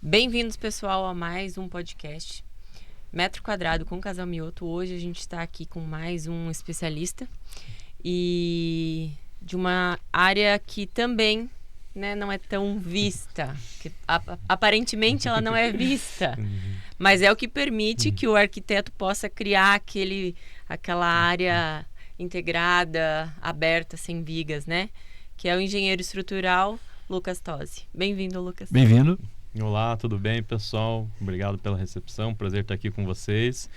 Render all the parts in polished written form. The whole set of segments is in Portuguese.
Bem-vindos, pessoal, a mais um podcast Metro Quadrado com Casal Mioto. Hoje a gente está aqui com mais um especialista e de uma área que também, né, não é tão vista, que aparentemente ela não é vista, mas é o que permite que o arquiteto possa criar aquela área integrada, aberta, sem vigas, né? Que é o engenheiro estrutural Lucas Tosi. Bem-vindo, Lucas. Bem-vindo. Olá, tudo bem, pessoal? Obrigado pela recepção, prazer estar aqui com vocês.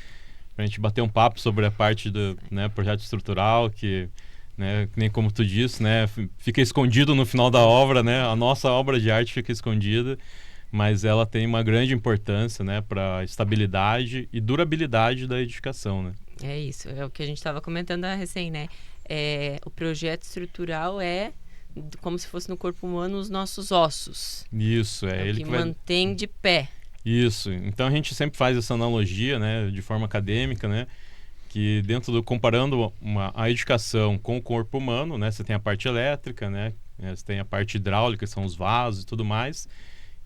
Para a gente bater um papo sobre a parte do projeto estrutural, que nem como tu disse, fica escondido no final da obra, né? A nossa obra de arte fica escondida, mas ela tem uma grande importância, para a estabilidade e durabilidade da edificação, né? É isso, é o que a gente estava comentando recém, né? O projeto estrutural é como se fosse no corpo humano os nossos ossos. Isso, é ele que mantém de pé. Isso, então a gente sempre faz essa analogia, de forma acadêmica, que comparando a edificação com o corpo humano, você tem a parte elétrica, você tem a parte hidráulica, que são os vasos e tudo mais,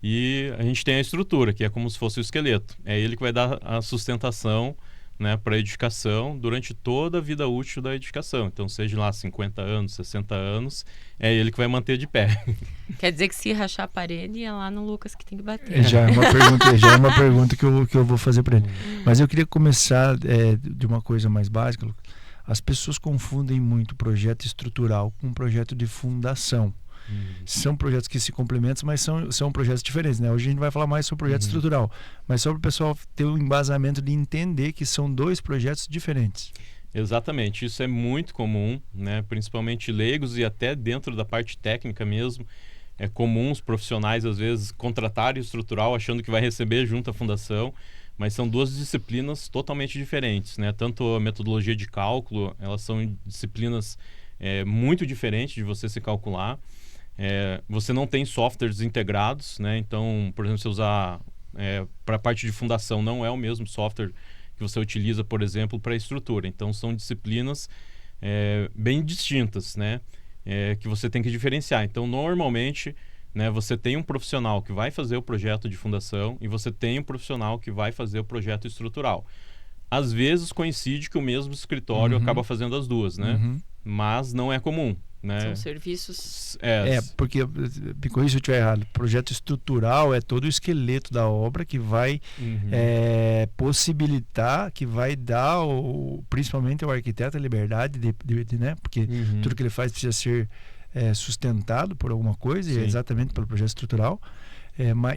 e a gente tem a estrutura, que é como se fosse o esqueleto. É ele que vai dar a sustentação, para a edificação durante toda a vida útil da edificação. Então, seja lá 50 anos, 60 anos, é ele que vai manter de pé. Quer dizer que se rachar a parede, é lá no Lucas que tem que bater. Já é uma pergunta que eu vou fazer para ele. Mas eu queria começar de uma coisa mais básica, Lucas. As pessoas confundem muito projeto estrutural com projeto de fundação. São projetos que se complementam, mas são projetos diferentes, né? Hoje a gente vai falar mais sobre projeto estrutural, mas só para o pessoal ter um embasamento de entender que são dois projetos diferentes. Exatamente, isso é muito comum, principalmente leigos e até dentro da parte técnica mesmo. É comum os profissionais às vezes contratarem o estrutural achando que vai receber junto à fundação, mas são duas disciplinas totalmente diferentes, Tanto a metodologia de cálculo, elas são disciplinas muito diferentes de você se calcular. Você não tem softwares integrados, então, por exemplo, você usar para a parte de fundação não é o mesmo software que você utiliza, por exemplo, para a estrutura. Então, são disciplinas bem distintas, que você tem que diferenciar. Então, normalmente, você tem um profissional que vai fazer o projeto de fundação e você tem um profissional que vai fazer o projeto estrutural. Às vezes coincide que o mesmo escritório acaba fazendo as duas, mas não é comum. São serviços... Porque, me corrija se eu estiver errado, projeto estrutural é todo o esqueleto da obra que vai possibilitar, que vai dar, principalmente ao arquiteto, a liberdade porque tudo que ele faz precisa ser sustentado por alguma coisa, e é exatamente pelo projeto estrutural.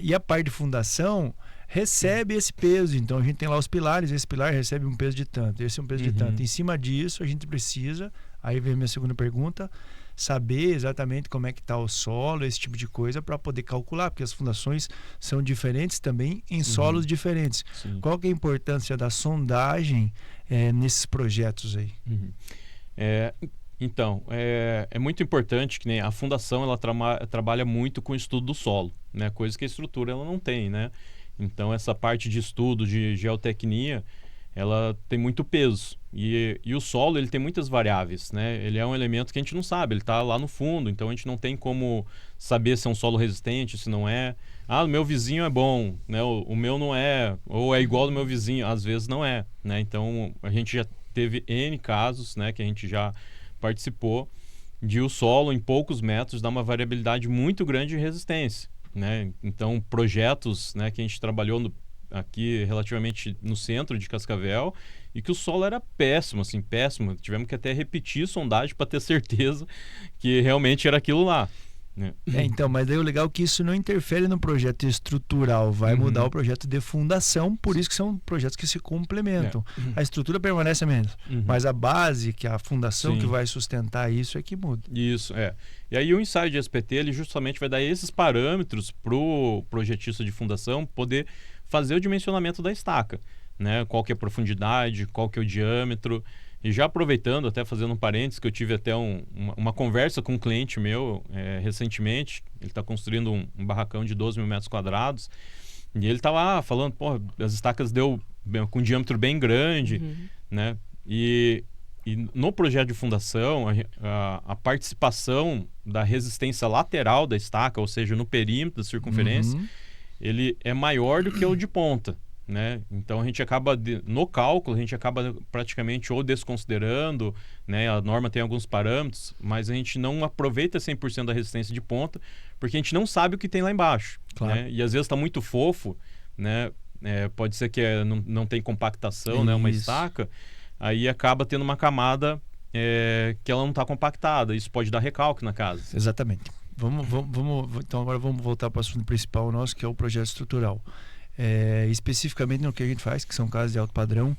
E a parte de fundação recebe esse peso, então a gente tem lá os pilares, esse pilar recebe um peso de tanto, esse é um peso de tanto. Em cima disso a gente precisa, aí vem a minha segunda pergunta, saber exatamente como é que está o solo, esse tipo de coisa, para poder calcular, porque as fundações são diferentes também em solos diferentes. Qual que é a importância da sondagem nesses projetos aí? Então, é muito importante que a fundação ela trabalha muito com o estudo do solo, coisa que a estrutura ela não tem, Então, essa parte de estudo de geotecnia, ela tem muito peso. E o solo, ele tem muitas variáveis, Ele é um elemento que a gente não sabe, ele está lá no fundo, então a gente não tem como saber se é um solo resistente, se não é. Ah, o meu vizinho é bom, o meu não é, ou é igual ao do meu vizinho, às vezes não é, Então, a gente já teve N casos, que a gente já participou, de o solo em poucos metros dar uma variabilidade muito grande de resistência. Então, projetos que a gente trabalhou aqui relativamente no centro de Cascavel e que o solo era péssimo, péssimo. Tivemos que até repetir a sondagem para ter certeza que realmente era aquilo lá. Então, mas daí o legal é que isso não interfere no projeto estrutural, vai mudar o projeto de fundação, por isso que são projetos que se complementam. A estrutura permanece a mesma, mas a base, que é a fundação que vai sustentar isso, é que muda. Isso, E aí o ensaio de SPT, ele justamente vai dar esses parâmetros para o projetista de fundação poder fazer o dimensionamento da estaca, Qual que é a profundidade, qual que é o diâmetro. E já aproveitando, até fazendo um parênteses, que eu tive até uma conversa com um cliente meu recentemente. Ele está construindo um barracão de 12 mil metros quadrados. E ele está lá falando, as estacas deu com um diâmetro bem grande, E no projeto de fundação, a participação da resistência lateral da estaca, ou seja, no perímetro da circunferência, ele é maior do que o de ponta, né? Então a gente acaba, no cálculo, a gente acaba praticamente ou desconsiderando, né? A norma tem alguns parâmetros, mas a gente não aproveita 100% da resistência de ponta, porque a gente não sabe o que tem lá embaixo, claro. né? E às vezes está muito fofo, né? Pode ser que não tem compactação, né? Uma estaca, aí acaba tendo uma camada que ela não está compactada. Isso pode dar recalque na casa. Exatamente. Então agora vamos voltar para o assunto principal nosso, que é o projeto estrutural. Especificamente no que a gente faz, que são casas de alto padrão,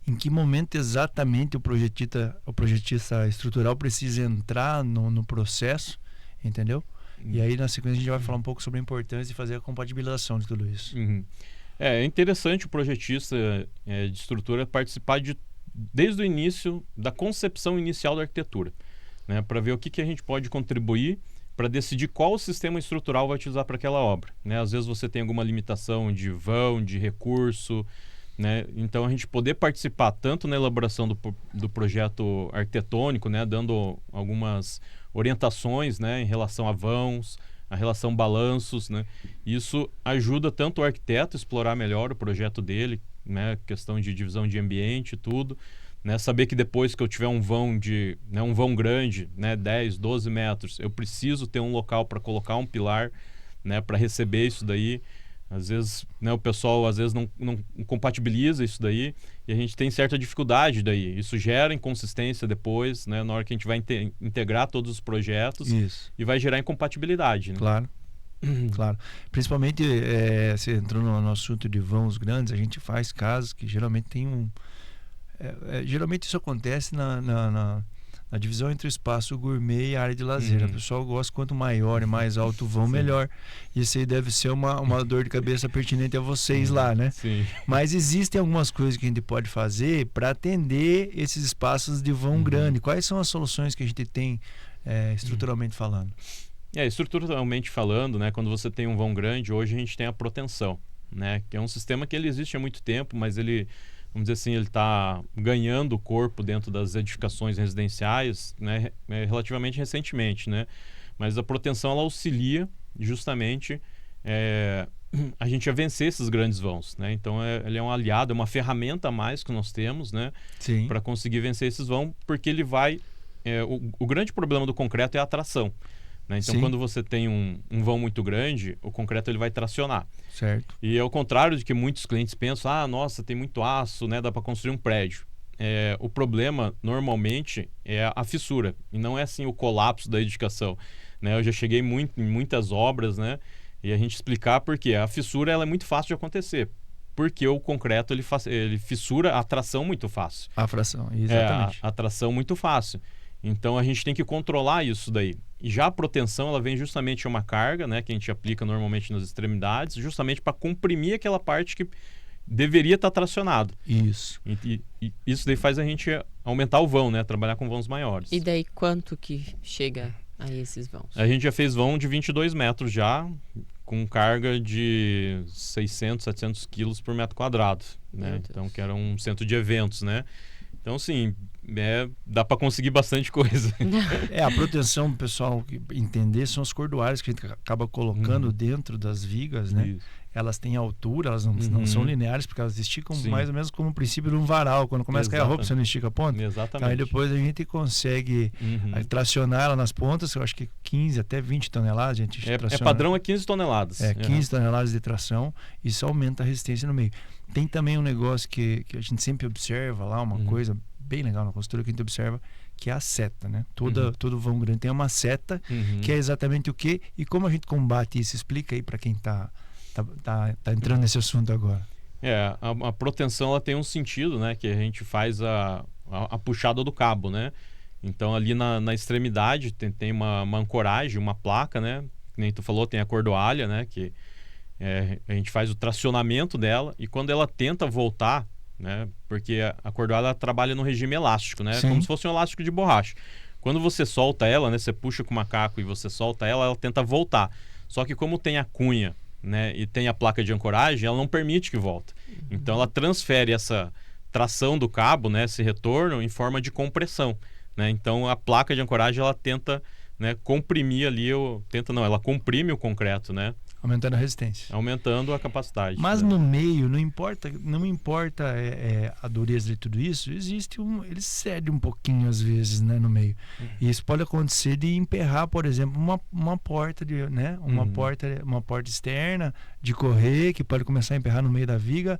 em que momento exatamente o projetista estrutural precisa entrar no processo, entendeu? E aí na sequência a gente vai falar um pouco sobre a importância de fazer a compatibilização de tudo isso. É interessante o projetista de estrutura participar desde o início, da concepção inicial da arquitetura, né, para ver o que a gente pode contribuir para decidir qual sistema estrutural vai utilizar para aquela obra, né? Às vezes você tem alguma limitação de vão, de recurso, né? Então a gente poder participar tanto na elaboração do projeto arquitetônico, né, dando algumas orientações, né, em relação a vãos, a relação balanços, né? Isso ajuda tanto o arquiteto a explorar melhor o projeto dele, né, questão de divisão de ambiente e tudo, né, saber que depois que eu tiver um vão um vão grande, né, 10, 12 metros, eu preciso ter um local para colocar um pilar, né, para receber isso daí. Às vezes, né, o pessoal às vezes não compatibiliza isso daí e a gente tem certa dificuldade daí. Isso gera inconsistência depois, né, na hora que a gente vai integrar todos os projetos. Isso. E vai gerar incompatibilidade, né? Claro. Claro. Principalmente, você entrou no assunto de vãos grandes, a gente faz casos que geralmente tem geralmente isso acontece na divisão entre o espaço gourmet e a área de lazer. O pessoal gosta, quanto maior e mais alto o vão, melhor. E isso aí deve ser uma dor de cabeça pertinente a vocês lá, né? Sim. Mas existem algumas coisas que a gente pode fazer para atender esses espaços de vão grande. Quais são as soluções que a gente tem estruturalmente falando? Estruturalmente falando, né, quando você tem um vão grande, hoje a gente tem a proteção, né, que é um sistema que ele existe há muito tempo, mas ele, vamos dizer assim, ele está ganhando corpo dentro das edificações residenciais, né, relativamente recentemente, né, mas a proteção ela auxilia justamente a gente a vencer esses grandes vãos, né, então ele é um aliado, é uma ferramenta a mais que nós temos, né, para conseguir vencer esses vãos, porque ele vai, o grande problema do concreto é a tração. Né? Então, quando você tem um vão muito grande, o concreto ele vai tracionar. Certo. E ao contrário de que muitos clientes pensam, nossa, tem muito aço, né? Dá para construir um prédio. O problema, normalmente, é a fissura. E não é assim o colapso da edificação. Né? Eu já cheguei em muitas obras, né? E a gente explicar por quê. A fissura ela é muito fácil de acontecer. Porque o concreto ele fissura a tração muito fácil. A fração, exatamente. A tração muito fácil. Então a gente tem que controlar isso daí. E já a proteção ela vem justamente uma carga, né, que a gente aplica normalmente nas extremidades, justamente para comprimir aquela parte que deveria estar tracionado. Isso. E isso daí faz a gente aumentar o vão, né, trabalhar com vãos maiores. E daí quanto que chega a esses vãos? A gente já fez vão de 22 metros já, com carga de 600, 700 quilos por metro quadrado, né? Então que era um centro de eventos, né? Então, sim, dá para conseguir bastante coisa. A proteção, pessoal, entender, são as cordoárias que a gente acaba colocando dentro das vigas, né? Isso. Elas têm altura, elas não são lineares, porque elas esticam mais ou menos como o princípio de um varal. Quando começa a cair a roupa, você não estica a ponta? Exatamente. Aí depois a gente consegue tracionar ela nas pontas, eu acho que 15 até 20 toneladas a gente traciona. Padrão 15 toneladas. 15 toneladas de tração, isso aumenta a resistência no meio. Tem também um negócio que a gente sempre observa lá, uma coisa bem legal na construção que a gente observa, que é a seta, né? Todo vão grande tem uma seta, que é exatamente o quê e como a gente combate isso. Explica aí para quem tá entrando nesse assunto agora. A proteção ela tem um sentido, né? Que a gente faz a puxada do cabo, né? Então ali na extremidade tem uma ancoragem, uma placa, né? Que nem tu falou, tem a cordoalha, né? Que a gente faz o tracionamento dela e quando ela tenta voltar, né? Porque a cordoalha trabalha no regime elástico, né? Como se fosse um elástico de borracha. Quando você solta ela, né? Você puxa com o macaco e você solta ela tenta voltar. Só que como tem a cunha, né? E tem a placa de ancoragem, ela não permite que volte. Então ela transfere essa tração do cabo, né? Esse retorno em forma de compressão, né? Então a placa de ancoragem ela tenta, né? Comprimir ali, ela comprime o concreto, né? Aumentando a resistência. Aumentando a capacidade. Mas no meio, não importa a dureza de tudo isso, ele cede um pouquinho às vezes, né, no meio. E isso pode acontecer de emperrar, por exemplo, uma porta, né, uma porta externa de correr, que pode começar a emperrar no meio da viga.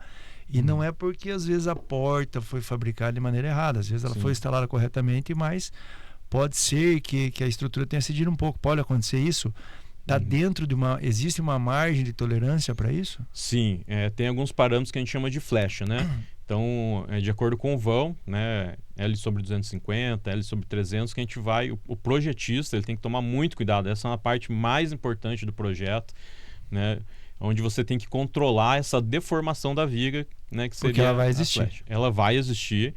E não é porque às vezes a porta foi fabricada de maneira errada, às vezes ela foi instalada corretamente, mas pode ser que a estrutura tenha cedido um pouco. Pode acontecer isso? Está dentro existe uma margem de tolerância para isso? Sim, tem alguns parâmetros que a gente chama de flecha, né? Então, de acordo com o vão, né, L sobre 250, L sobre 300, que a gente vai... O projetista ele tem que tomar muito cuidado. Essa é uma parte mais importante do projeto, né? Onde você tem que controlar essa deformação da viga, né, que seria porque ela vai existir. Ela vai existir,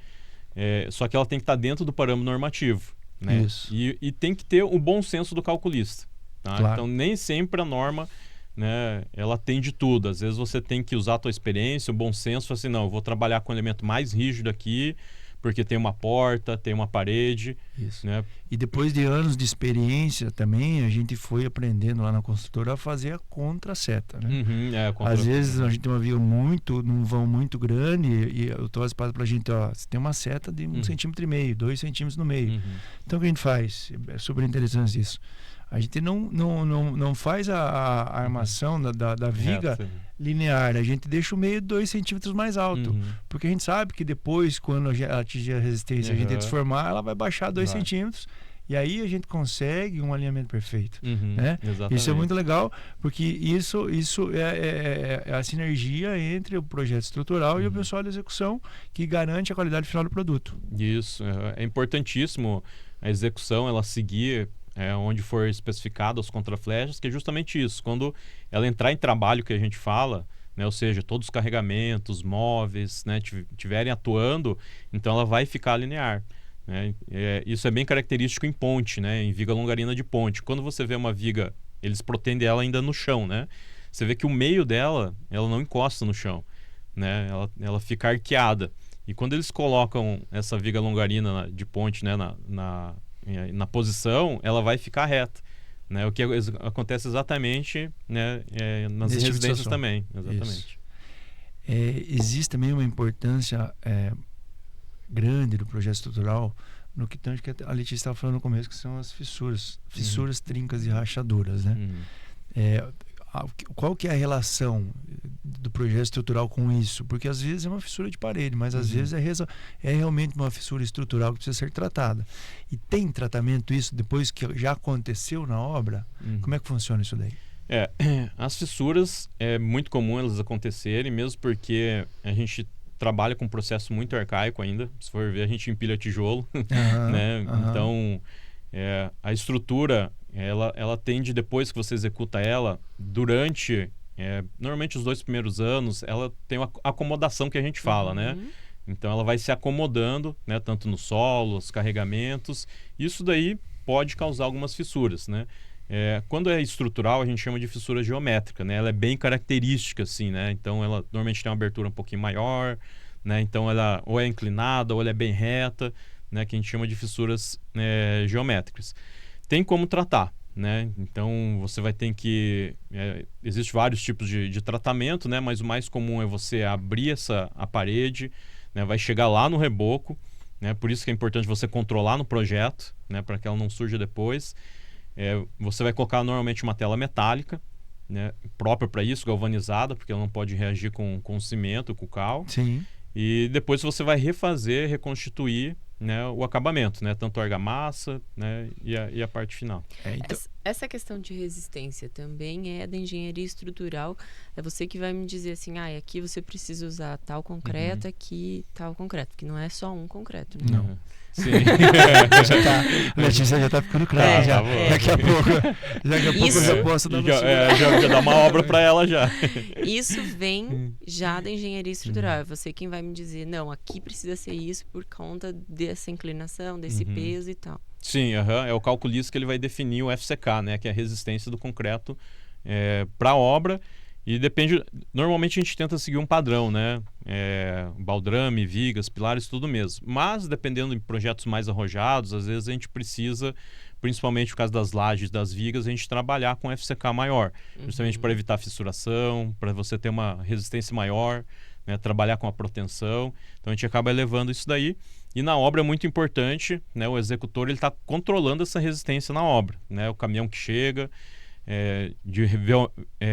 só que ela tem que estar dentro do parâmetro normativo, né? Isso. E tem que ter o bom senso do calculista, tá? Claro. Então nem sempre a norma, né, ela tem de tudo. Às vezes você tem que usar a tua experiência, o bom senso, assim, não, eu vou trabalhar com um elemento mais rígido aqui, porque tem uma porta, tem uma parede. Isso. Né? E depois de anos de experiência também, a gente foi aprendendo lá na construtora a fazer a contra-seta, né? Às vezes a gente tem uma viga num vão muito grande e eu tô espaço pra gente, ó, você tem uma seta de 1,5 cm, 2 centímetros no meio. Então o que a gente faz? É super interessante isso. A gente não faz a armação da viga linear, a gente deixa o meio 2 centímetros mais alto, porque a gente sabe que depois, quando ela atingir a resistência, a gente desformar, ela vai baixar 2 centímetros, e aí a gente consegue um alinhamento perfeito. Né? Isso é muito legal, porque isso é a sinergia entre o projeto estrutural e o pessoal da execução, que garante a qualidade final do produto. Isso, é importantíssimo a execução, ela seguir onde for especificado as contraflechas, que é justamente isso. Quando ela entrar em trabalho, que a gente fala, né, ou seja, todos os carregamentos, móveis, né, estiverem atuando, então ela vai ficar linear. Né? Isso é bem característico em ponte, né, em viga longarina de ponte. Quando você vê uma viga, eles protendem ela ainda no chão, né? Você vê que o meio dela, ela não encosta no chão, né? Ela fica arqueada. E quando eles colocam essa viga longarina de ponte, né, na posição, ela vai ficar reta, né? O que acontece exatamente, né, nas residências também. Exatamente. Existe também uma importância grande do projeto estrutural no que tanto que a Letícia estava falando no começo, que são as fissuras, trincas e rachaduras, né? Qual que é a relação do projeto estrutural com isso? Porque às vezes é uma fissura de parede, mas às vezes é realmente uma fissura estrutural que precisa ser tratada. E tem tratamento isso depois que já aconteceu na obra? Como é que funciona isso daí? As fissuras é muito comum elas acontecerem, mesmo porque a gente trabalha com um processo muito arcaico ainda. Se for ver, a gente empilha tijolo, né? Então, a estrutura ela tende, depois que você executa ela, durante normalmente os 2 primeiros anos, ela tem uma acomodação que a gente fala, né? Então ela vai se acomodando, né, tanto no solo, os carregamentos. Isso daí pode causar algumas fissuras, né? Quando é estrutural, a gente chama de fissura geométrica, né? Ela é bem característica, assim, né? Então ela normalmente tem uma abertura um pouquinho maior, né? Então ela ou é inclinada ou ela é bem reta, né? Que a gente chama de fissuras geométricas. Tem como tratar, né? Então você vai ter que... Existem vários tipos de tratamento, né? Mas o mais comum é você abrir a parede, né? Vai chegar lá no reboco, né? Por isso que é importante você controlar no projeto, né? Para que ela não surja depois. Você vai colocar normalmente uma tela metálica, né? Própria para isso, galvanizada, porque ela não pode reagir com cimento, com cal. Sim. E depois você vai reconstituir, né, o acabamento, né, tanto a argamassa, né, e a parte final. Então... Essa questão de resistência também é da engenharia estrutural. É você que vai me dizer assim, aqui você precisa usar tal concreto, aqui tal concreto, que não é só um concreto. Né? Não. Sim. A Letícia já está ficando clara. Daqui a pouco eu já posso dar já dá uma obra para ela já. Isso vem já da engenharia estrutural. É você quem vai me dizer, não, aqui precisa ser isso por conta dessa inclinação, desse peso e tal. Sim, é o calculista que ele vai definir o FCK, né, que é a resistência do concreto para a obra. E depende, normalmente a gente tenta seguir um padrão, né? Baldrame, vigas, pilares, tudo mesmo. Mas dependendo de projetos mais arrojados, às vezes a gente precisa principalmente por causa das lajes, das vigas, a gente trabalhar com FCK maior, justamente para evitar fissuração, para você ter uma resistência maior, né, trabalhar com a proteção. Então a gente acaba elevando isso daí. E na obra é muito importante, né, o executor ele está controlando essa resistência na obra, né, o caminhão que chega,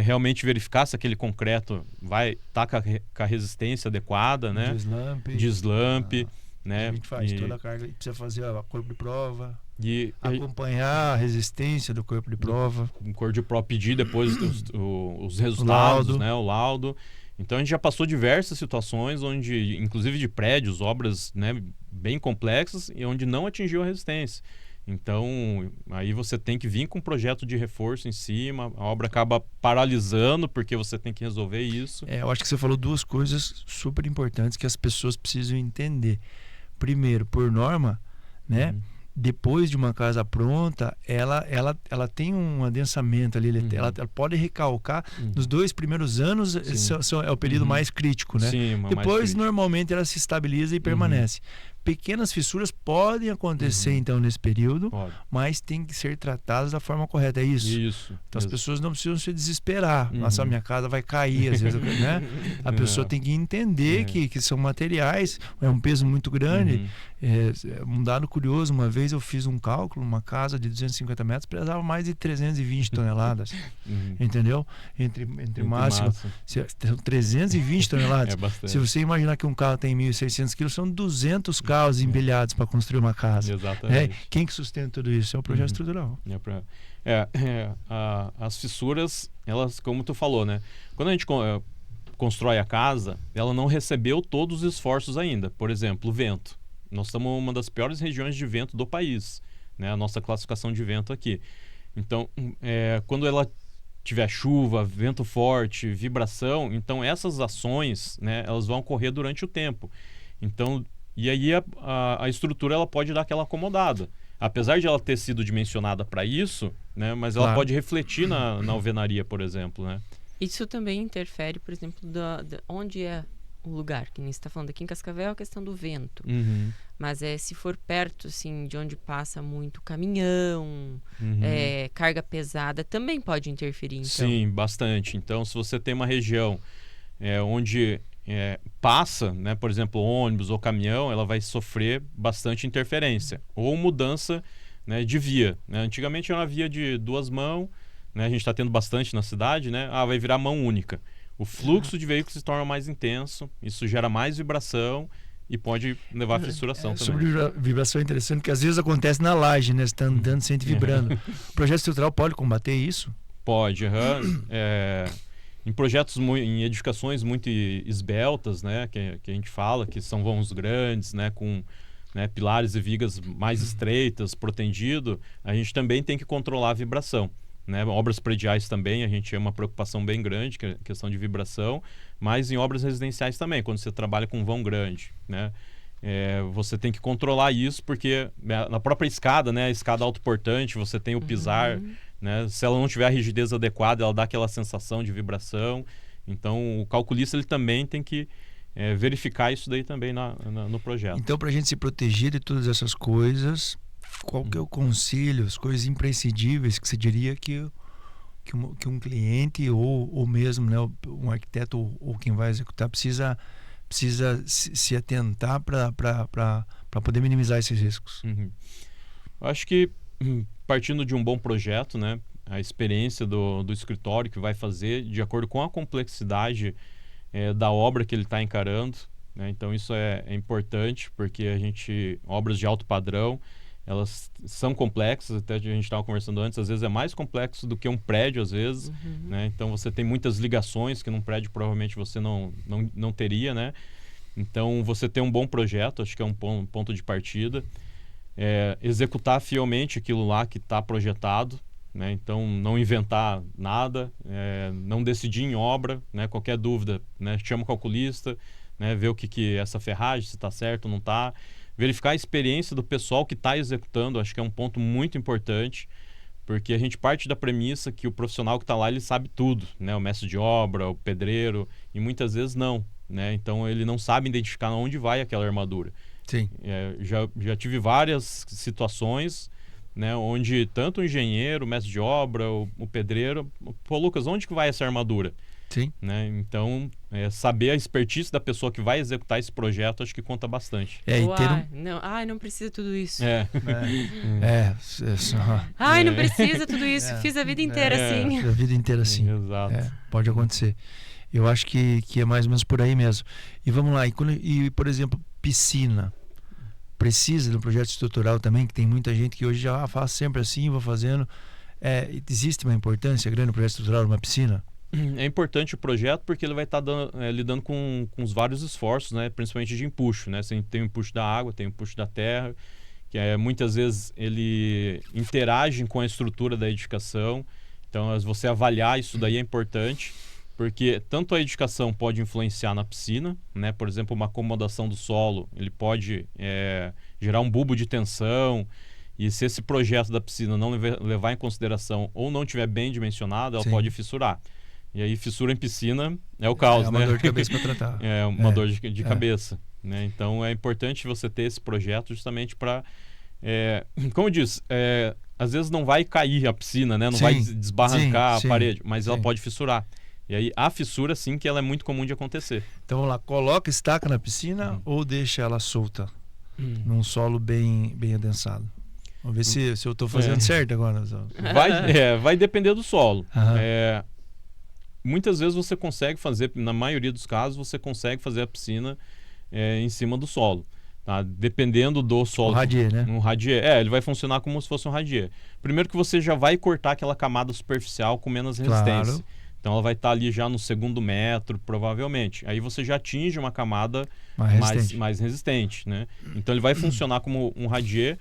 realmente verificar se aquele concreto vai estar com a resistência adequada, né? Deslampe, né? A gente faz toda a carga, precisa fazer a corpo de prova, acompanhar a resistência do corpo de prova. O corpo de prova, pedir depois os resultados, né? O laudo. Então a gente já passou diversas situações onde, inclusive de prédios, obras, né, bem complexas e onde não atingiu a resistência. Então, aí você tem que vir com um projeto de reforço em cima, a obra acaba paralisando porque você tem que resolver isso. Eu acho que você falou duas coisas super importantes que as pessoas precisam entender. Primeiro, por norma, né? Depois de uma casa pronta, ela tem um adensamento ali, ela pode recalcar. Nos 2 primeiros anos é o período mais crítico, né? Sim, depois, normalmente, ela se estabiliza e permanece. Pequenas fissuras podem acontecer, então, nesse período, mas tem que ser tratadas da forma correta. É isso? Então, as pessoas não precisam se desesperar. Nossa, minha casa vai cair, às vezes, né? A pessoa tem que entender que são materiais, é um peso muito grande. Um dado curioso, uma vez eu fiz um cálculo, uma casa de 250 metros pesava mais de 320 toneladas. Entendeu? Entre máximo. São 320 toneladas. É bastante. Se você imaginar que um carro tem 1.600 quilos, são 200 carros empilhados para construir uma casa. Exatamente. Quem que sustenta tudo isso? É o projeto estrutural. As fissuras, elas, como tu falou, né? Quando a gente constrói a casa, ela não recebeu todos os esforços ainda. Por exemplo, o vento. Nós estamos em uma das piores regiões de vento do país, né? A nossa classificação de vento aqui. Então, quando ela tiver chuva, vento forte, vibração, então essas ações, né, elas vão ocorrer durante o tempo. Então, e aí a estrutura ela pode dar aquela acomodada. Apesar de ela ter sido dimensionada para isso, né, mas ela pode refletir na alvenaria, por exemplo, né? Isso também interfere, por exemplo, onde é o lugar, que nem você está falando aqui em Cascavel, a questão do vento. Mas se for perto, assim, de onde passa muito caminhão, carga pesada, também pode interferir, então. Sim, bastante. Então, se você tem uma região onde passa, né, por exemplo, ônibus ou caminhão, ela vai sofrer bastante interferência. Ou mudança, né, de via. Né? Antigamente era uma via de 2 mãos, né? A gente está tendo bastante na cidade, né? Vai virar mão única. O fluxo de veículos se torna mais intenso, isso gera mais vibração e pode levar à fissuração também. Sobre vibração é interessante, porque às vezes acontece na laje, né? Você está andando, sente vibrando. O projeto estrutural pode combater isso? Pode, em projetos, em edificações muito esbeltas, né? Que a gente fala, que são vãos grandes, né? Com pilares e vigas mais estreitas, protegido, a gente também tem que controlar a vibração. Né? Obras prediais também, a gente tem uma preocupação bem grande, que é a questão de vibração, mas em obras residenciais também, quando você trabalha com vão grande, né? Você tem que controlar isso, porque na própria escada, né? A escada autoportante, você tem o pisar, né? Se ela não tiver a rigidez adequada, ela dá aquela sensação de vibração. Então, o calculista ele também tem que verificar isso daí também no projeto. Então, para a gente se proteger de todas essas coisas, qual que é o conselho, as coisas imprescindíveis que você diria que um cliente ou mesmo, né, um arquiteto ou quem vai executar precisa se atentar para poder minimizar esses riscos? Acho que partindo de um bom projeto, né, a experiência do escritório que vai fazer de acordo com a complexidade da obra que ele está encarando, né? Então isso é importante, porque obras de alto padrão, elas são complexas, até a gente estava conversando antes, às vezes é mais complexo do que um prédio, às vezes, né? Então você tem muitas ligações que num prédio provavelmente você não teria, né? Então você ter um bom projeto, acho que é um ponto de partida. Executar fielmente aquilo lá que está projetado, né? Então não inventar nada, não decidir em obra, né? Qualquer dúvida, né? Chama o calculista, né? Ver o que essa ferragem, se está certo ou não está. Verificar a experiência do pessoal que está executando, acho que é um ponto muito importante, porque a gente parte da premissa que o profissional que está lá, ele sabe tudo, né? O mestre de obra, o pedreiro, e muitas vezes não, né? Então ele não sabe identificar onde vai aquela armadura. Sim. Já tive várias situações, né, onde tanto o engenheiro, o mestre de obra, o pedreiro, pô, Lucas, onde que vai essa armadura? Sim. Né? Então, saber a expertise da pessoa que vai executar esse projeto, acho que conta bastante. Não precisa tudo isso. Não precisa tudo isso. Fiz a vida inteira assim. A vida inteira assim. Exato. Pode acontecer. Eu acho que é mais ou menos por aí mesmo. E vamos lá, e por exemplo, piscina. Precisa de um projeto estrutural também, que tem muita gente que hoje já faz sempre assim, vou fazendo. Existe uma importância grande no projeto estrutural de uma piscina? É importante o projeto porque ele vai estar lidando com os vários esforços, né? Principalmente de empuxo, né? Você tem o empuxo da água, tem o empuxo da terra, que muitas vezes ele interage com a estrutura da edificação. Então, você avaliar isso daí é importante, porque tanto a edificação pode influenciar na piscina, né? Por exemplo, uma acomodação do solo, ele pode gerar um bulbo de tensão, e se esse projeto da piscina não levar em consideração ou não estiver bem dimensionado, ela pode fissurar. E aí, fissura em piscina é o caos, né? É uma dor de cabeça para tratar. É uma dor de cabeça, né? Então, é importante você ter esse projeto justamente para... como eu disse, às vezes não vai cair a piscina, né? Não vai desbarrancar a parede, mas ela pode fissurar. E aí, a fissura, sim, que ela é muito comum de acontecer. Então, vamos lá. Coloca estaca na piscina ou deixa ela solta num solo bem adensado? Vamos ver se eu estou fazendo certo agora. Vai depender do solo. Muitas vezes você consegue fazer, na maioria dos casos, você consegue fazer a piscina em cima do solo. Tá? Dependendo do solo. Um radier, né? Um radier. Ele vai funcionar como se fosse um radier. Primeiro que você já vai cortar aquela camada superficial com menos resistência. Claro. Então ela vai estar ali já no 2º metro, provavelmente. Aí você já atinge uma camada mais resistente, né? Então ele vai funcionar como um radier.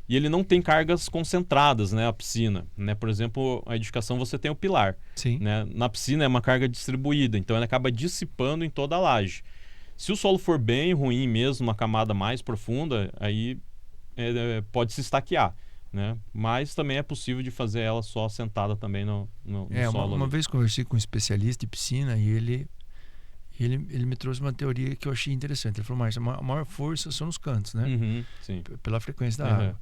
E ele não tem cargas concentradas, né, a piscina, né? Por exemplo, a edificação você tem o pilar, né? Na piscina é uma carga distribuída, então ela acaba dissipando em toda a laje. Se o solo for bem ruim mesmo, uma camada mais profunda, aí pode se estaquear, né? Mas também é possível de fazer ela só sentada também no solo. Uma vez conversei com um especialista em piscina e ele me trouxe uma teoria que eu achei interessante. Ele falou, Márcio, a maior força são nos cantos, né? Sim. Pela frequência da água.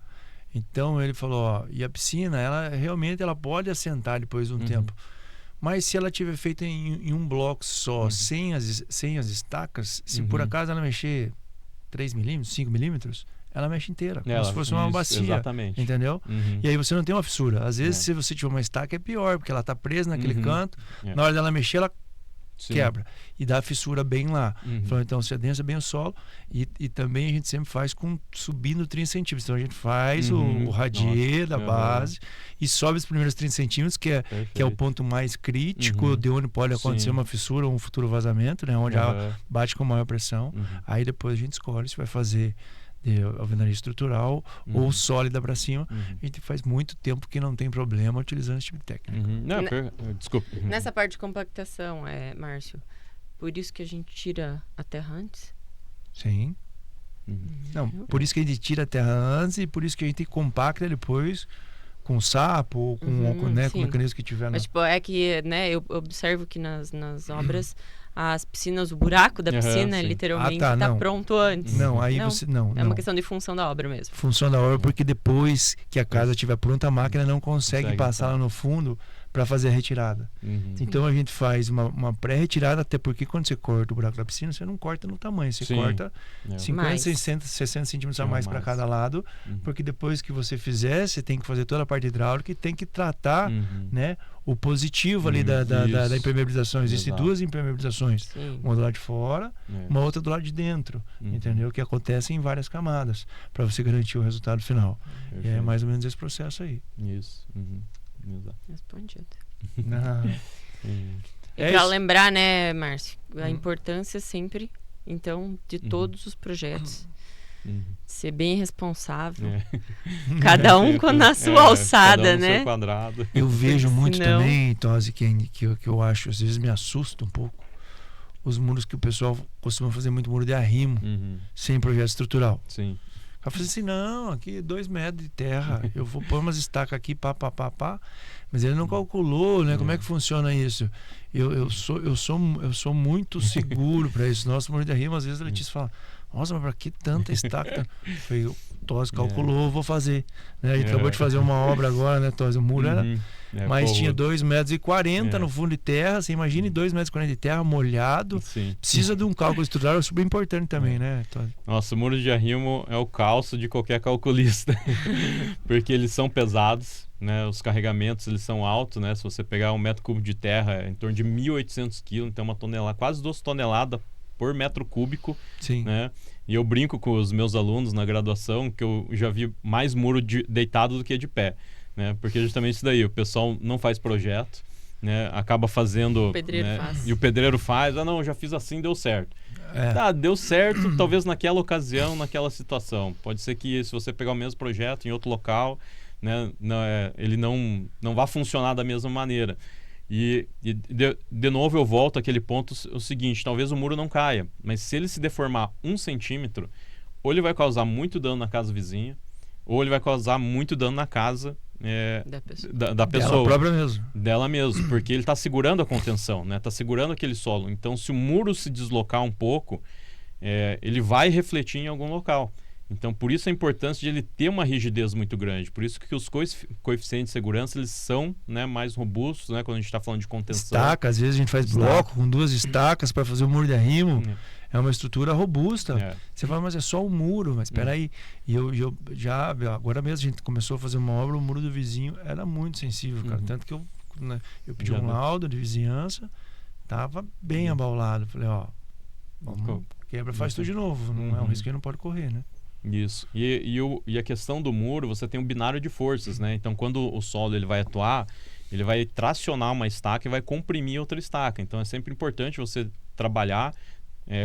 Então ele falou, e a piscina, ela realmente pode assentar depois de um tempo. Mas se ela tiver feita em um bloco só, sem as estacas, se por acaso ela mexer 3 milímetros, 5 milímetros, ela mexe inteira, como se fosse uma bacia. Exatamente. Entendeu? E aí você não tem uma fissura. Às vezes, se você tiver uma estaca, é pior, porque ela está presa naquele canto. Na hora dela mexer, ela quebra e dá a fissura bem lá. Então você adensa bem o solo e também a gente sempre faz subindo 30 centímetros. Então a gente faz o radier da base e sobe os primeiros 30 centímetros, que é o ponto mais crítico de onde pode acontecer uma fissura ou um futuro vazamento, né? Onde a água bate com maior pressão. Aí depois a gente escolhe se vai fazer de alvenaria estrutural ou sólida para cima. A gente faz muito tempo que não tem problema utilizando esse tipo de técnica. Desculpa. Nessa parte de compactação, Márcio, por isso que a gente tira a terra antes? Sim. Não, por isso que a gente tira a terra antes e por isso que a gente compacta depois com sapo ou com o mecanismo que tiver. Mas que, né, eu observo que nas obras as piscinas, o buraco da piscina literalmente está pronto antes. Não, aí você não. É uma questão de função da obra mesmo. Função da obra, porque depois que a casa estiver pronta, a máquina não consegue passar lá no fundo para fazer a retirada. Então a gente faz uma pré-retirada, até porque quando você corta o buraco da piscina, você não corta no tamanho, você corta 50, 60 centímetros a mais para cada lado, porque depois que você fizer, você tem que fazer toda a parte hidráulica e tem que tratar, né, o positivo ali da impermeabilização. Existem duas impermeabilizações, uma do lado de fora, uma outra do lado de dentro, entendeu? Que acontecem em várias camadas para você garantir o resultado final. E é mais ou menos esse processo aí. Isso. Respondido. É para lembrar, né, Márcio, a importância sempre, então, de todos os projetos. Ser bem responsável. Cada um na sua alçada, cada um né? No seu quadrado. Eu vejo muito também, Tosi, que eu acho, às vezes me assusta um pouco, os muros que o pessoal costuma fazer muito muro de arrimo, sem projeto estrutural. Sim. Ela falou assim, não, aqui 2 metros de terra, eu vou pôr umas estacas aqui, pá. Mas ele não calculou, né? Como é que funciona isso? Eu sou muito seguro para isso. Nosso muro de arrimo, às vezes a Letícia fala, nossa, mas para que tanta estaca? Eu falei, Tosi calculou, vou fazer. Né? Ele acabou de fazer uma obra agora, né, Tosi? O muro era... mas tinha 2,40 metros no fundo de terra. Você imagine 2,40 metros de terra molhado. Sim. Precisa de um cálculo estrutural super importante também, né, Tosi? Nossa, o muro de arrimo é o calço de qualquer calculista. Porque eles são pesados, né? Os carregamentos eles são altos, né? Se você pegar 1 metro cúbico de terra, é em torno de 1.800 quilos, então uma tonelada, quase 2 toneladas por metro cúbico. Sim. Né? E eu brinco com os meus alunos na graduação que eu já vi mais muro deitado do que de pé, né? Porque justamente isso daí, o pessoal não faz projeto, né? Acaba fazendo... O pedreiro faz. E o pedreiro faz, não, eu já fiz assim, deu certo. Tá, deu certo, talvez naquela ocasião, naquela situação. Pode ser que se você pegar o mesmo projeto em outro local, né, ele não vai funcionar da mesma maneira. E de novo eu volto àquele ponto, o seguinte, talvez o muro não caia, mas se ele se deformar 1 centímetro, ou ele vai causar muito dano na casa vizinha, ou ele vai causar muito dano na casa da pessoa. Dela própria mesmo. Dela mesmo, porque ele está segurando a contenção, né? Está segurando aquele solo. Então, se o muro se deslocar um pouco, ele vai refletir em algum local. Então, por isso a importância de ele ter uma rigidez muito grande. Por isso que os coeficientes de segurança eles são, né, mais robustos, né, quando a gente está falando de contenção. Estaca, às vezes a gente faz bloco com 2 estacas para fazer o muro de arrimo. É uma estrutura robusta. Você fala, mas é só um muro. Mas espera aí. E eu já, agora mesmo a gente começou a fazer uma obra, o muro do vizinho era muito sensível, cara. Tanto que eu pedi um laudo de vizinhança, tava bem abaulado. Falei, quebra, faz tudo de novo. Não é um risco que não pode correr, né? Isso. E a questão do muro, você tem um binário de forças, né? Então, quando o solo ele vai atuar, ele vai tracionar uma estaca e vai comprimir outra estaca. Então, é sempre importante você trabalhar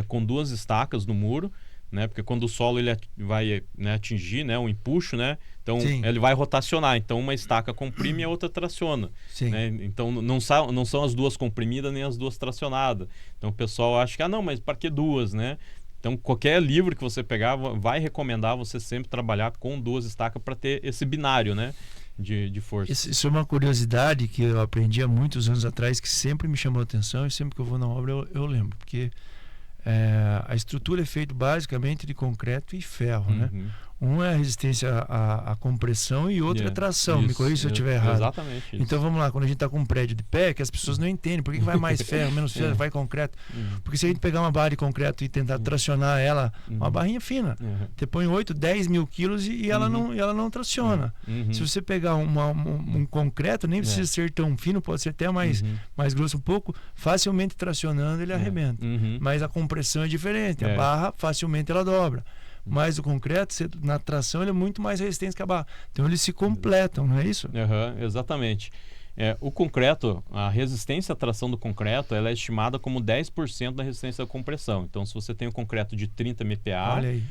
com 2 estacas no muro, né? Porque quando o solo ele vai, né, atingir, né, um empuxo, né? Então, ele vai rotacionar. Então, uma estaca comprime e a outra traciona. Né? Então, não são as 2 comprimidas nem as 2 tracionadas. Então, o pessoal acha que, não, mas para que 2, né? Então, qualquer livro que você pegar vai recomendar você sempre trabalhar com 2 estacas para ter esse binário, né, de força. Isso é uma curiosidade que eu aprendi há muitos anos atrás, que sempre me chamou a atenção e sempre que eu vou na obra eu lembro. Porque a estrutura é feita basicamente de concreto e ferro, né? Um é a resistência à compressão e outro é a tração. Me corrija se eu estiver errado. Exatamente isso. Então vamos lá, quando a gente está com um prédio de pé, que as pessoas não entendem por que vai mais ferro, menos ferro, vai concreto. Porque se a gente pegar uma barra de concreto e tentar tracionar ela, uma barrinha fina, você põe 8, 10 mil quilos e ela não traciona. Se você pegar um concreto, nem precisa ser tão fino, pode ser até mais grosso um pouco, facilmente tracionando ele arrebenta. Mas a compressão é diferente, a barra facilmente ela dobra. Mas o concreto, na tração, ele é muito mais resistente que a barra. Então eles se completam, não é isso? Exatamente. O concreto, a resistência à tração do concreto, ela é estimada como 10% da resistência à compressão. Então, se você tem um concreto de 30 MPa, olha aí,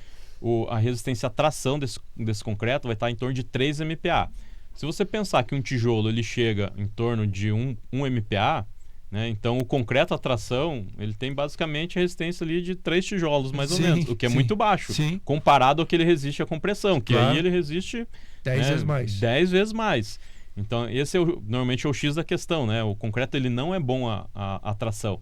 a resistência à tração desse concreto vai estar em torno de 3 MPa. Se você pensar que um tijolo ele chega em torno de 1 MPa, né? Então, o concreto à tração, ele tem basicamente a resistência ali de 3 tijolos, mais ou menos, o que é muito baixo, comparado ao que ele resiste à compressão, que aí ele resiste 10 vezes mais. 10 vezes mais. Então, esse normalmente é o X da questão, né? O concreto ele não é bom à tração.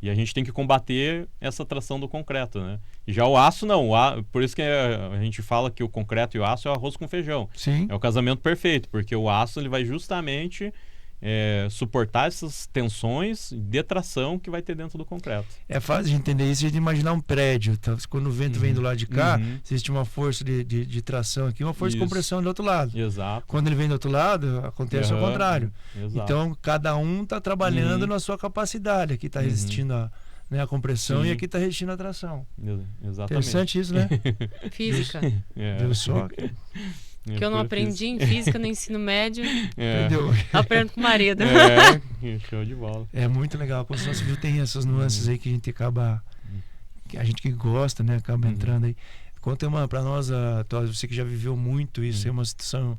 E a gente tem que combater essa tração do concreto, né? E já o aço não. Por isso que a gente fala que o concreto e o aço é o arroz com feijão. É o casamento perfeito, porque o aço ele vai justamente suportar essas tensões de tração que vai ter dentro do concreto. É fácil de entender isso, de imaginar um prédio. Tá? Quando o vento vem do lado de cá, existe uma força de tração aqui, uma força de compressão do outro lado. Exato. Quando ele vem do outro lado, acontece ao contrário. Exato. Então, cada um está trabalhando na sua capacidade. Aqui está resistindo a compressão e aqui está resistindo a tração. Exatamente. Interessante isso, né? Física. Viu só? Que eu não aprendi em física no ensino médio. Entendeu? Aprendo com o marido. Show de bola. É muito legal. A construção civil tem essas nuances aí que a gente acaba... Que a gente que gosta, né? Acaba entrando aí. Conta uma pra nós, você que já viveu muito isso, é uma situação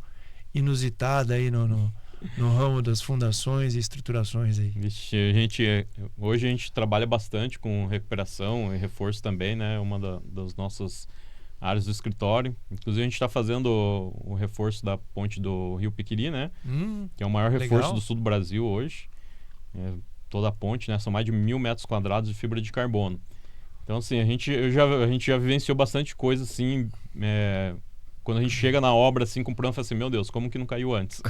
inusitada aí no ramo das fundações e estruturações aí. Vixe, hoje a gente trabalha bastante com recuperação e reforço também, né? Uma das nossas áreas do escritório. Inclusive a gente está fazendo o reforço da ponte do Rio Piquiri, né? Que é o maior reforço do sul do Brasil hoje. Toda a ponte, né? São mais de 1.000 metros quadrados de fibra de carbono. Então, assim, a gente já vivenciou bastante coisa, assim, quando a gente chega na obra assim com o plano, fala assim, meu Deus, como que não caiu antes?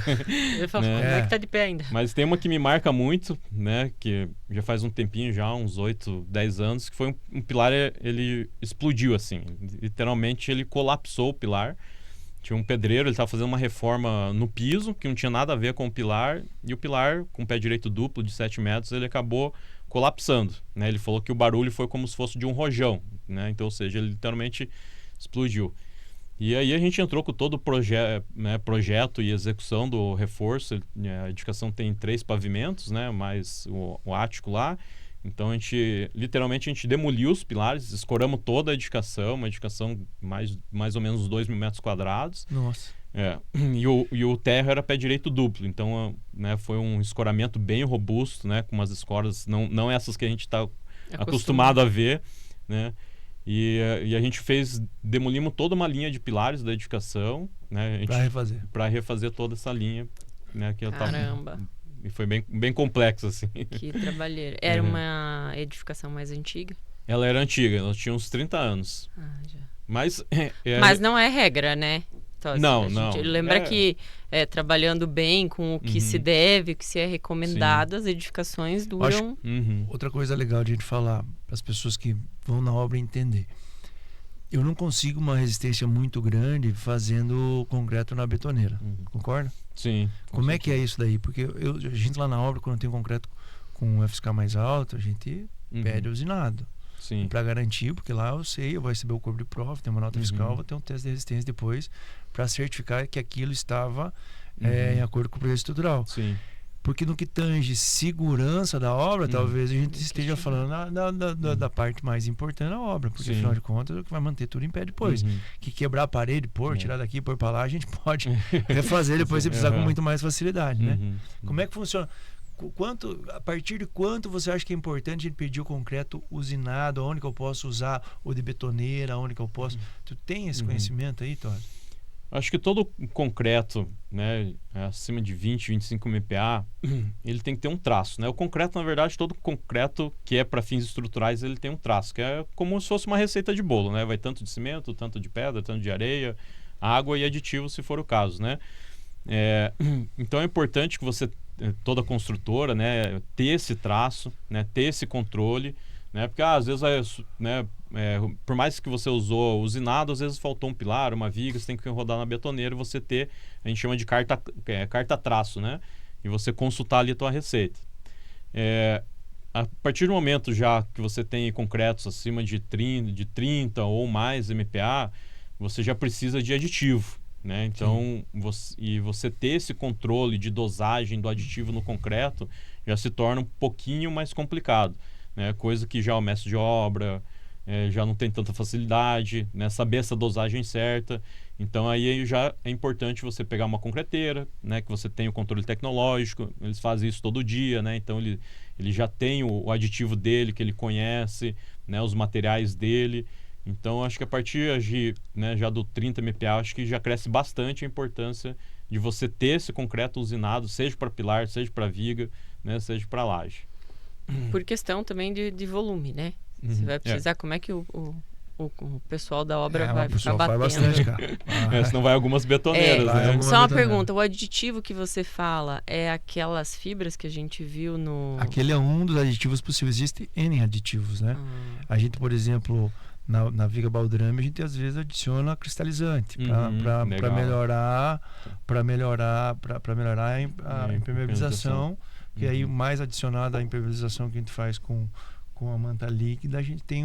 Eu falo, Né? como é que tá de pé ainda? Mas tem uma que me marca muito, né, que já faz um tempinho já, uns 8, 10 anos, que foi um pilar, ele explodiu assim, literalmente ele colapsou o pilar. Tinha um pedreiro, ele estava fazendo uma reforma no piso, que não tinha nada a ver com o pilar, e o pilar, com o pé direito duplo de 7 metros, ele acabou colapsando, né? Ele falou que o barulho foi como se fosse de um rojão, né? Então, ou seja, ele literalmente explodiu. E aí a gente entrou com todo o projeto e execução do reforço. A edificação tem 3 pavimentos, né? Mais o ático lá. Então, literalmente, a gente demoliu os pilares, escoramos toda a edificação, uma edificação mais ou menos 2.000 metros quadrados. Nossa. E o térreo era pé direito duplo, então, né, foi um escoramento bem robusto, né, com umas escoras, não essas que a gente está acostumado a ver, né, e a gente demolimos toda uma linha de pilares da edificação, né, para refazer toda essa linha, né, que Caramba! E foi bem complexo, assim. Que trabalheira. Era uma edificação mais antiga? Ela era antiga, ela tinha uns 30 anos. Já. Mas não é regra, né? Então, assim, não. Lembra que trabalhando bem com o que se deve, o que se é recomendado, as edificações duram... Outra coisa legal de a gente falar para as pessoas que vão na obra entender. Eu não consigo uma resistência muito grande fazendo concreto na betoneira. Concorda? Sim. Como é que é isso daí? Porque a gente lá na obra, quando tem concreto com um FSK mais alto, a gente pede usinado. Sim. Para garantir, porque lá eu vou receber o corpo de prova, tem uma nota fiscal, vou ter um teste de resistência depois para certificar que aquilo estava em acordo com o projeto estrutural. Sim. Porque no que tange segurança da obra, talvez a gente esteja falando da parte mais importante da obra, porque afinal de contas é o que vai manter tudo em pé depois. Que quebrar a parede, tirar daqui, pôr para lá, a gente pode refazer depois se precisar com muito mais facilidade, né? Como é que funciona? A partir de quanto você acha que é importante a gente pedir o concreto usinado, onde que eu posso usar, ou de betoneira, onde que eu posso... Tu tem esse conhecimento aí, Tony? Acho que todo concreto, né, acima de 20, 25 MPa, ele tem que ter um traço, né? O concreto, na verdade, todo concreto que é para fins estruturais, ele tem um traço, que é como se fosse uma receita de bolo, né? Vai tanto de cimento, tanto de pedra, tanto de areia, água e aditivo, se for o caso, né? Então é importante que você, toda construtora, né, ter esse traço, né, ter esse controle, né? Porque às vezes, por mais que você usou usinado, às vezes faltou um pilar, uma viga, você tem que rodar na betoneira e você ter, a gente chama de carta traço, né? E você consultar ali a tua receita. A partir do momento já que você tem concretos acima de 30 ou mais MPa, você já precisa de aditivo, né? Então, você ter esse controle de dosagem do aditivo no concreto já se torna um pouquinho mais complicado, né? Coisa que já o mestre de obra já não tem tanta facilidade, né? Saber essa dosagem certa. Então aí já é importante você pegar uma concreteira, né? Que você tem o controle tecnológico, eles fazem isso todo dia, né? Então ele já tem o aditivo dele, que ele conhece, né? Os materiais dele. Então acho que a partir né, já do 30 MPa, acho que já cresce bastante a importância de você ter esse concreto usinado, seja para pilar, seja para viga, né? Seja para laje. Por questão também de volume, né? Você vai precisar, como é que o pessoal da obra vai ficar batendo? Bastante, cara. Senão vai algumas betoneiras, né? Só uma pergunta, o aditivo que você fala é aquelas fibras que a gente viu no... Aquele é um dos aditivos possíveis, existem N aditivos, né? A gente, por exemplo, na viga baldrame, a gente às vezes adiciona cristalizante para melhorar a impermeabilização, que aí mais adicionada a impermeabilização que a gente faz com a manta líquida, a gente tem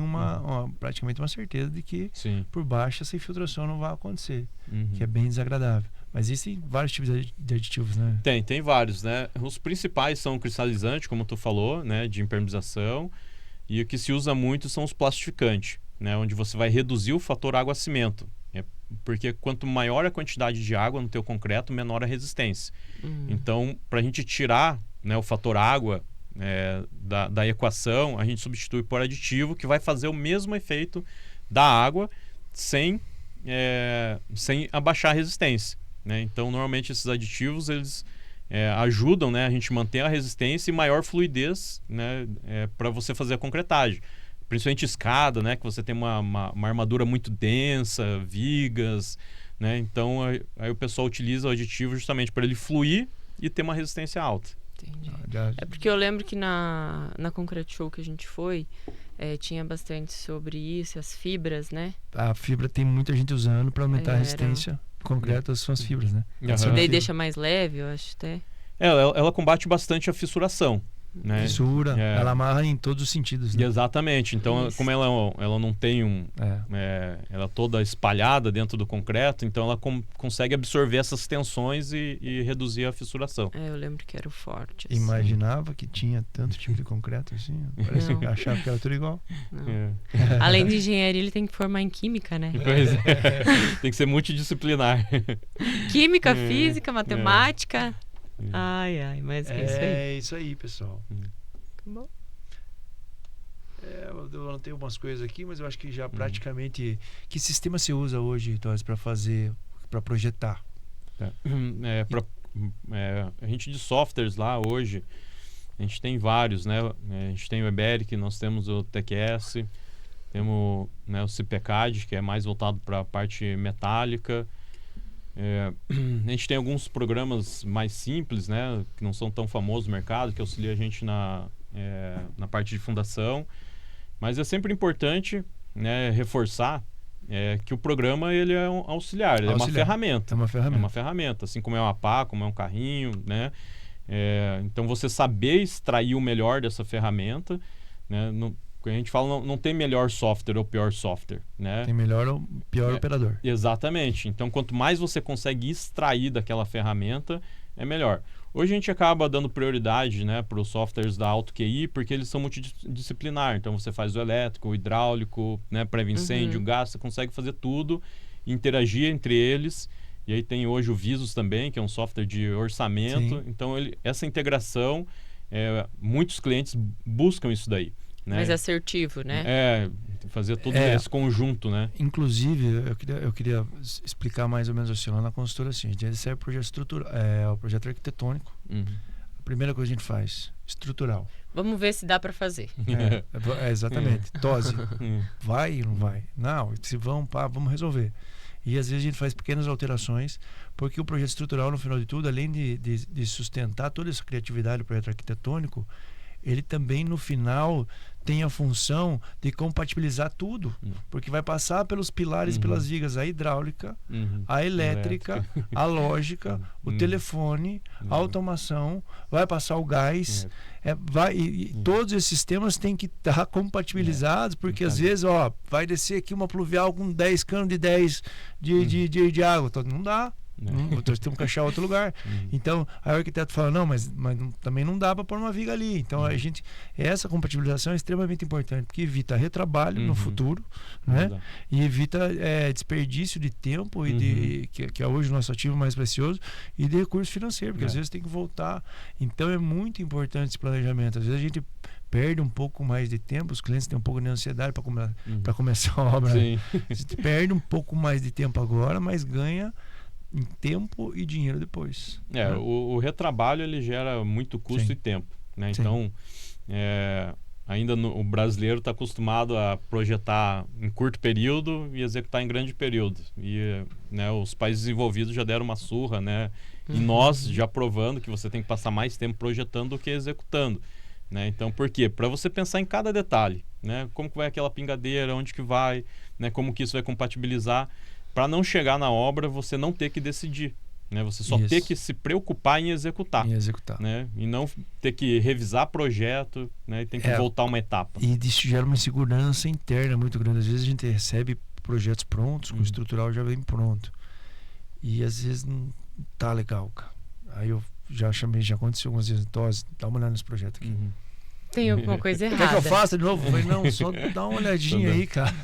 praticamente uma certeza de que por baixo essa infiltração não vai acontecer, que é bem desagradável. Mas existem vários tipos de aditivos, né? Tem vários, né? Os principais são o cristalizante, como tu falou, né? De impermeabilização. E o que se usa muito são os plastificantes, né? Onde você vai reduzir o fator água-cimento. Porque quanto maior a quantidade de água no teu concreto, menor a resistência. Então, para a gente tirar, né, o fator água da equação, a gente substitui por aditivo que vai fazer o mesmo efeito da água sem abaixar a resistência, né? Então, normalmente esses aditivos eles ajudam, né, a gente manter a resistência e maior fluidez, né, para você fazer a concretagem. Principalmente escada, né, que você tem uma armadura muito densa, vigas, né? Então aí o pessoal utiliza o aditivo justamente para ele fluir e ter uma resistência alta. Entendi. É porque eu lembro que na Concrete Show que a gente foi, tinha bastante sobre isso, as fibras, né? A fibra tem muita gente usando para aumentar a resistência. Concreto são as fibras, né? E daí deixa mais leve, eu acho até. Ela combate bastante a fissuração. Né? Fissura, ela amarra em todos os sentidos, né? Exatamente. Então, como ela não tem ela toda espalhada dentro do concreto, então ela consegue absorver essas tensões e reduzir a fissuração. Eu lembro que era o forte. Assim. Imaginava que tinha tanto tipo de concreto assim? Parece que achava que era tudo igual. Além de engenharia, ele tem que formar em química, né? Pois é. Tem que ser multidisciplinar. Química, física, matemática... Ai, mas é isso aí. É isso aí, pessoal. Bom. Eu anotei algumas coisas aqui, mas eu acho que já praticamente... Que sistema você usa hoje, Tosi, para projetar? A gente de softwares lá hoje, a gente tem vários, né? A gente tem o Eberic, nós temos o TQS, temos, né, o CPCAD, que é mais voltado para a parte metálica. A gente tem alguns programas mais simples, né, que não são tão famosos no mercado, que auxiliam a gente na parte de fundação, mas é sempre importante, né, reforçar que o programa ele é um auxiliar, ele é uma ferramenta. É uma ferramenta, assim como é uma pá, como é um carrinho, né? Então você saber extrair o melhor dessa ferramenta, né? A gente fala não tem melhor software ou pior software, né? Tem melhor ou pior operador. Exatamente. Então, quanto mais você consegue extrair daquela ferramenta, é melhor. Hoje a gente acaba dando prioridade, né, para os softwares da Auto QI, porque eles são multidisciplinar. Então, você faz o elétrico, o hidráulico, né, pré-incêndio, o gás, você consegue fazer tudo, interagir entre eles. E aí tem hoje o Visus também, que é um software de orçamento. Sim. Então, essa integração, muitos clientes buscam isso daí. Né? Mais assertivo, né? Fazer todo esse conjunto, né? Inclusive, eu queria explicar mais ou menos assim, lá na consultora, assim, a gente recebe o projeto estrutural, o projeto arquitetônico. A primeira coisa que a gente faz, estrutural. Vamos ver se dá para fazer. Exatamente. Tosi, vai ou não vai? Não, se vamos resolver. E às vezes a gente faz pequenas alterações, porque o projeto estrutural, no final de tudo, além de sustentar toda essa criatividade do projeto arquitetônico, ele também no final tem a função de compatibilizar tudo, porque vai passar pelos pilares, pelas vigas, a hidráulica, a elétrica, a lógica, o telefone, a automação, vai passar o gás, todos esses sistemas têm que estar compatibilizados, porque às vezes vai descer aqui uma pluvial com 10 canos de 10 de água, então não dá. Temos que achar outro lugar. Então, aí o arquiteto fala, não, mas também não dá para pôr uma viga ali. Então, essa compatibilização é extremamente importante, porque evita retrabalho no futuro, né? E evita desperdício de tempo e que é hoje o nosso ativo mais precioso, e de recurso financeiro, porque às vezes tem que voltar. Então, é muito importante esse planejamento. Às vezes a gente perde um pouco mais de tempo, os clientes têm um pouco de ansiedade para começar a obra. Sim. A gente perde um pouco mais de tempo agora, mas ganha em tempo e dinheiro depois. O retrabalho ele gera muito custo e tempo, né? Então, ainda o brasileiro está acostumado a projetar em curto período e executar em grande período. E os países desenvolvidos já deram uma surra, né? E nós já provando que você tem que passar mais tempo projetando do que executando. Né? Então, por quê? Para você pensar em cada detalhe, né? Como que vai aquela pingadeira, onde que vai, né? Como que isso vai compatibilizar, para não chegar na obra você não ter que decidir, né? Você só ter que se preocupar em executar. Né? E não ter que revisar projeto, né? E tem que voltar uma etapa. E isso gera uma insegurança interna muito grande. Às vezes a gente recebe projetos prontos, com o estrutural já vem pronto. E às vezes não tá legal, cara. Aí eu já aconteceu algumas vezes, Tosi, dá uma olhada nesse projeto aqui. Tem alguma coisa errada. Quer que eu faça de novo? Eu falei, não, só dá uma olhadinha aí, cara.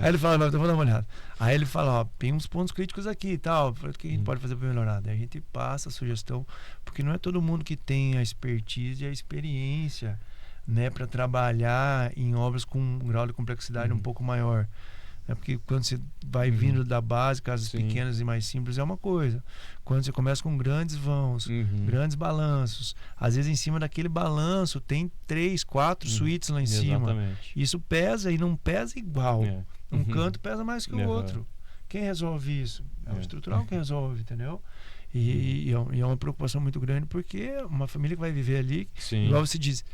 Aí ele fala, não, então vou dar uma olhada. Aí ele fala, tem uns pontos críticos aqui e tal. Eu falei, o que a gente pode fazer para melhorar? Daí a gente passa a sugestão, porque não é todo mundo que tem a expertise e a experiência, né, para trabalhar em obras com um grau de complexidade um pouco maior. Porque quando você vai vindo da base, casas pequenas e mais simples, é uma coisa. Quando você começa com grandes vãos, grandes balanços, às vezes em cima daquele balanço tem 3, 4 suítes lá em cima. Isso pesa e não pesa igual. Um canto pesa mais que o outro. Quem resolve isso? É o estrutural que resolve, entendeu? E é uma preocupação muito grande, porque uma família que vai viver ali, igual você diz,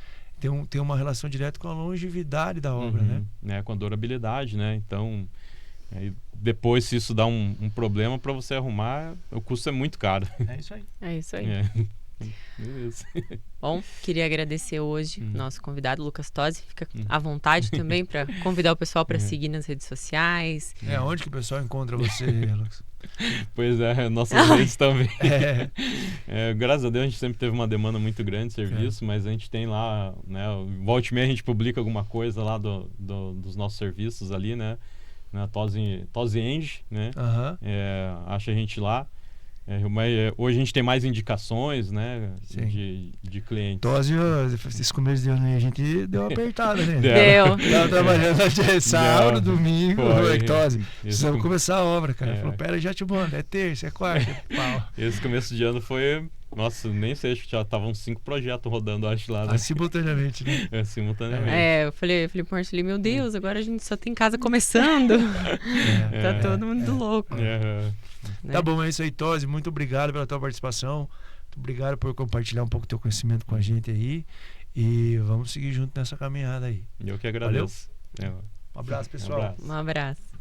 tem uma relação direta com a longevidade da obra, né? Com a durabilidade, né? Então, depois, se isso dá um problema para você arrumar, o custo é muito caro. É isso aí. É isso aí. Beleza. Bom, queria agradecer hoje nosso convidado, Lucas Tosi. Fica à vontade também para convidar o pessoal para seguir nas redes sociais. Onde que o pessoal encontra você, Lucas? Pois é, nossas redes também. Graças a Deus a gente sempre teve uma demanda muito grande de serviço, mas a gente tem lá, né? Volta e meia a gente publica alguma coisa lá dos nossos serviços ali, né? Tosi Eng, né? Acha a gente lá. Mas hoje a gente tem mais indicações, né? De clientes. Tosi, esse começo de ano aí a gente deu uma apertada, né? Deu. Tava trabalhando sábado, domingo, Tosi, precisamos começar a obra, cara. Falou, pera, já te mando, é terça, é quarta. Pau. Esse começo de ano foi... Nossa, nem sei, acho que já estavam 5 projetos rodando, acho, lá, né? Simultaneamente, né? Simultaneamente. Eu falei pro Marcelinho, meu Deus, agora a gente só tem casa começando. Tá todo mundo louco. Né? Tá bom, é isso aí, Tosi. Muito obrigado pela tua participação. Muito obrigado por compartilhar um pouco do teu conhecimento com a gente aí. E vamos seguir junto nessa caminhada aí. Eu que agradeço. Um abraço, pessoal. Um abraço.